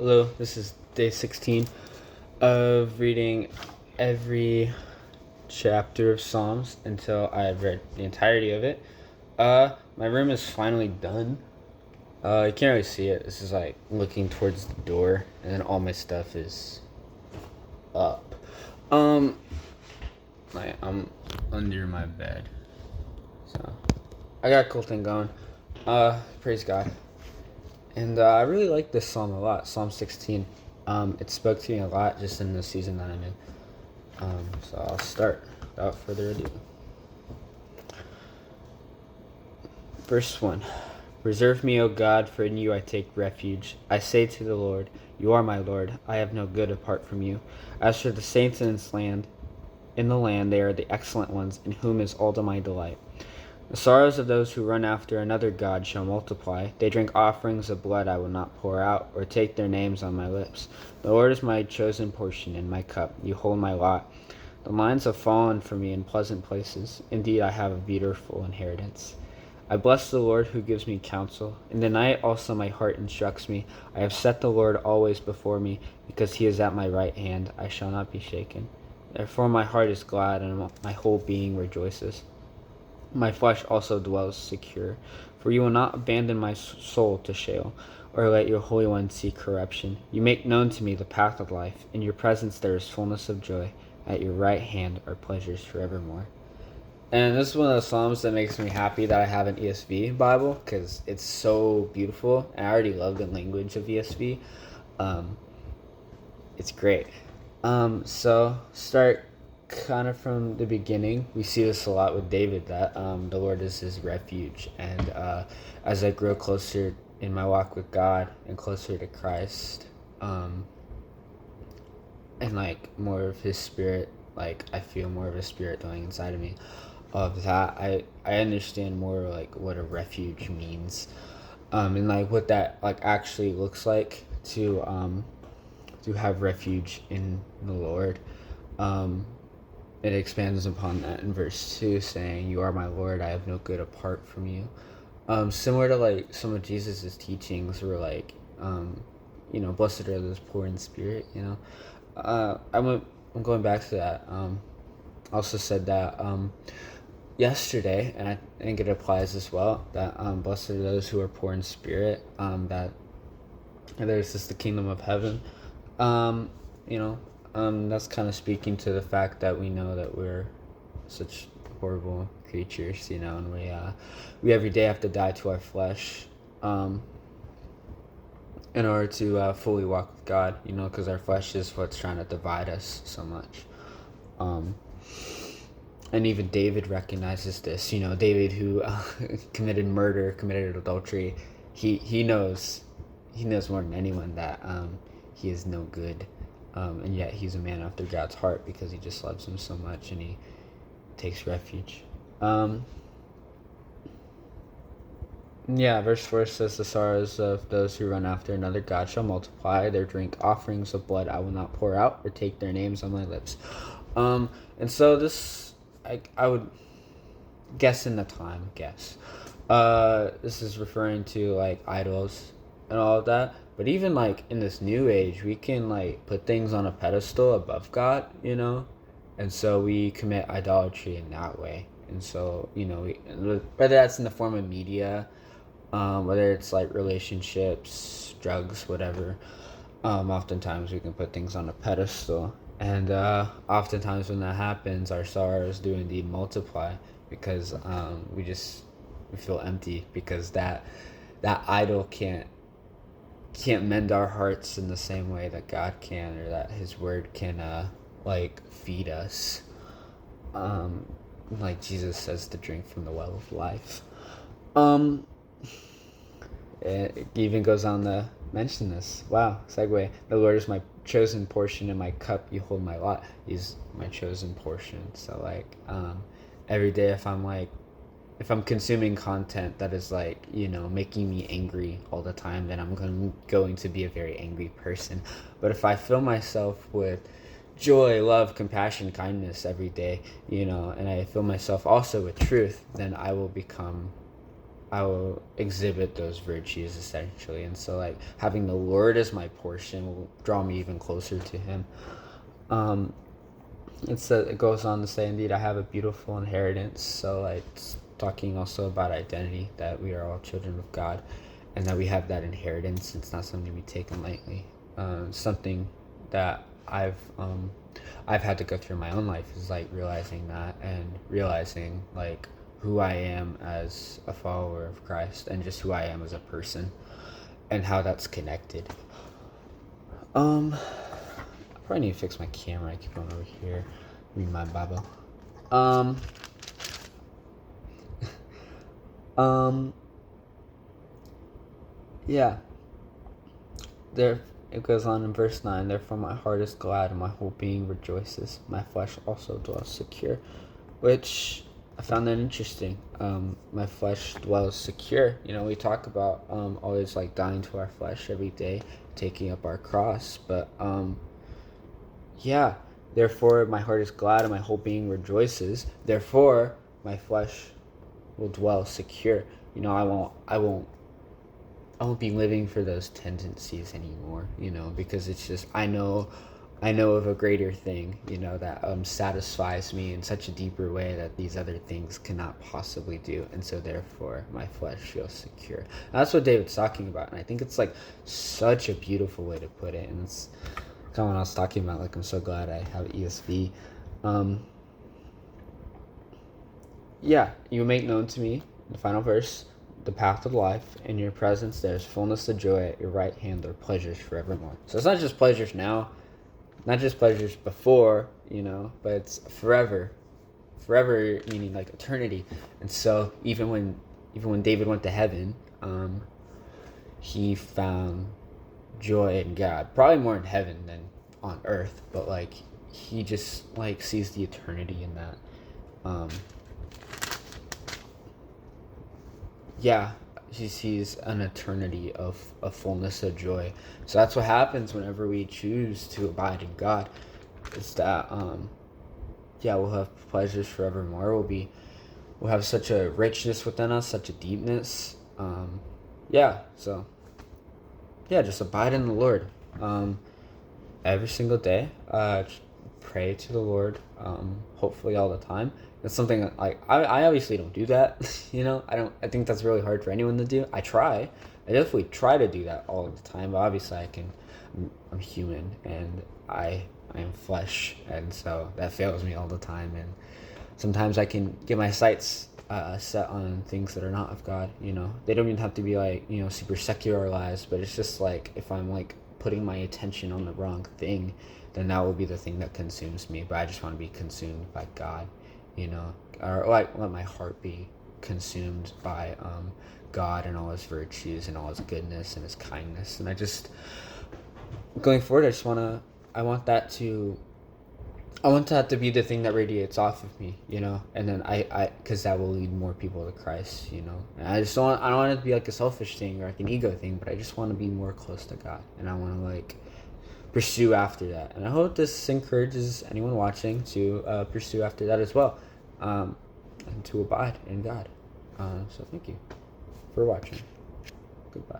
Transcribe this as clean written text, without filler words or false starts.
Hello, this is day 16 of reading every chapter of Psalms until I've read the entirety of it. My room is finally done. You can't really see it. This is like looking towards the door, and then all my stuff is up. I'm under my bed, so I got a cool thing going. Praise God. And I really like this psalm a lot, Psalm 16. It spoke to me a lot just in the season that I'm in. So I'll start without further ado. Verse 1. Preserve me, O God, for in you I take refuge. I say to the Lord, you are my Lord. I have no good apart from you. As for the saints in the land, they are the excellent ones, in whom is all to my delight. The sorrows of those who run after another god shall multiply. They drink offerings of blood I will not pour out, or take their names on my lips. The Lord is my chosen portion and my cup. You hold my lot. The lines have fallen for me in pleasant places. Indeed, I have a beautiful inheritance. I bless the Lord who gives me counsel. In the night also my heart instructs me. I have set the Lord always before me, because he is at my right hand. I shall not be shaken. Therefore my heart is glad, and my whole being rejoices. My flesh also dwells secure, for you will not abandon my soul to Sheol, or let your Holy One see corruption. You make known to me the path of life. In your presence there is fullness of joy. At your right hand are pleasures forevermore. And this is one of the Psalms that makes me happy that I have an ESV Bible, because it's so beautiful. And I already love the language of ESV. It's great. So start kind of from the beginning. We see this a lot with David, that the Lord is his refuge. And as I grow closer in my walk with God and closer to Christ, and like more of his spirit, like I feel more of his spirit dwelling inside of me, of that I understand more like what a refuge means, and like what that like actually looks like to have refuge in the Lord. It expands upon that in verse 2, saying, you are my Lord, I have no good apart from you. Similar to like some of Jesus's teachings were like, blessed are those poor in spirit, I'm going back to that. Also said that yesterday, and I think it applies as well, that blessed are those who are poor in spirit, that there's just the kingdom of heaven. That's kind of speaking to the fact that we know that we're such horrible creatures, and we every day have to die to our flesh, in order to fully walk with God, because our flesh is what's trying to divide us so much. And even David recognizes this, David who committed murder, committed adultery, he knows more than anyone that he is no good. And yet he's a man after God's heart, because he just loves him so much and he takes refuge. Verse 4 says, the sorrows of those who run after another god shall multiply. They drink offerings of blood I will not pour out, or take their names on my lips. And so this, I would guess in the time, this is referring to like idols and all of that. But even like in this new age, we can like put things on a pedestal above God, and so we commit idolatry in that way. And so, whether that's in the form of media, whether it's like relationships, drugs, whatever, oftentimes we can put things on a pedestal. And oftentimes when that happens, our sorrows do indeed multiply, because we feel empty, because that idol can't mend our hearts in the same way that God can, or that his word can feed us, like Jesus says, to drink from the well of life. It even goes on to mention this. Wow, segue. The Lord is my chosen portion and my cup. You hold my lot. He's my chosen portion. So like every day, if I'm consuming content that is like, making me angry all the time, then I'm going to be a very angry person. But if I fill myself with joy, love, compassion, kindness every day, and I fill myself also with truth, then I will become I will exhibit those virtues essentially. And so like having the Lord as my portion will draw me even closer to him. It goes on to say, indeed, I have a beautiful inheritance. So like it's talking also about identity, that we are all children of God, and that we have that inheritance. It's not something to be taken lightly. Something that I've had to go through in my own life is like realizing that, and realizing like who I am as a follower of Christ, and just who I am as a person, and how that's connected. I probably need to fix my camera. I keep going over here, read my Bible. Yeah. There it goes on in verse 9. Therefore my heart is glad and my whole being rejoices. My flesh also dwells secure, which I found that interesting. My flesh dwells secure. We talk about always like dying to our flesh every day, taking up our cross. But yeah. Therefore my heart is glad and my whole being rejoices. Therefore my flesh will dwell secure. I won't be living for those tendencies anymore, because it's just I know of a greater thing, that satisfies me in such a deeper way that these other things cannot possibly do. And so therefore my flesh feels secure. And that's what David's talking about, and I think it's like such a beautiful way to put it. And it's kind of what I was talking about, like I'm so glad I have ESV. Yeah, you make known to me, the final verse, the path of life. In your presence there's fullness of joy. At your right hand there are pleasures forevermore. So it's not just pleasures now, not just pleasures before, but it's forever meaning like eternity. And so even when David went to heaven, he found joy in God, probably more in heaven than on earth, but like he just like sees the eternity in that. Yeah, he sees an eternity of a fullness of joy. So that's what happens whenever we choose to abide in God. Is that we'll have pleasures forevermore. We'll have such a richness within us, such a deepness. So just abide in the Lord. Every single day. Pray to the Lord. Hopefully all the time. It's something that, like, I obviously don't do that. I think that's really hard for anyone to do. I definitely try to do that all the time, but obviously I'm human, and I am flesh, and so that fails me all the time. And sometimes I can get my sights set on things that are not of God. They don't even have to be like super secularized, but it's just like if I'm like putting my attention on the wrong thing, then that will be the thing that consumes me. But I just want to be consumed by God, or like let my heart be consumed by God and all his virtues and all his goodness and his kindness. And I just, going forward, I want that to be the thing that radiates off of me, and then because that will lead more people to Christ, and I don't want it to be like a selfish thing or like an ego thing, but I just want to be more close to God, and I want to like pursue after that. And I hope this encourages anyone watching to pursue after that as well, and to abide in God. So thank you for watching. Goodbye.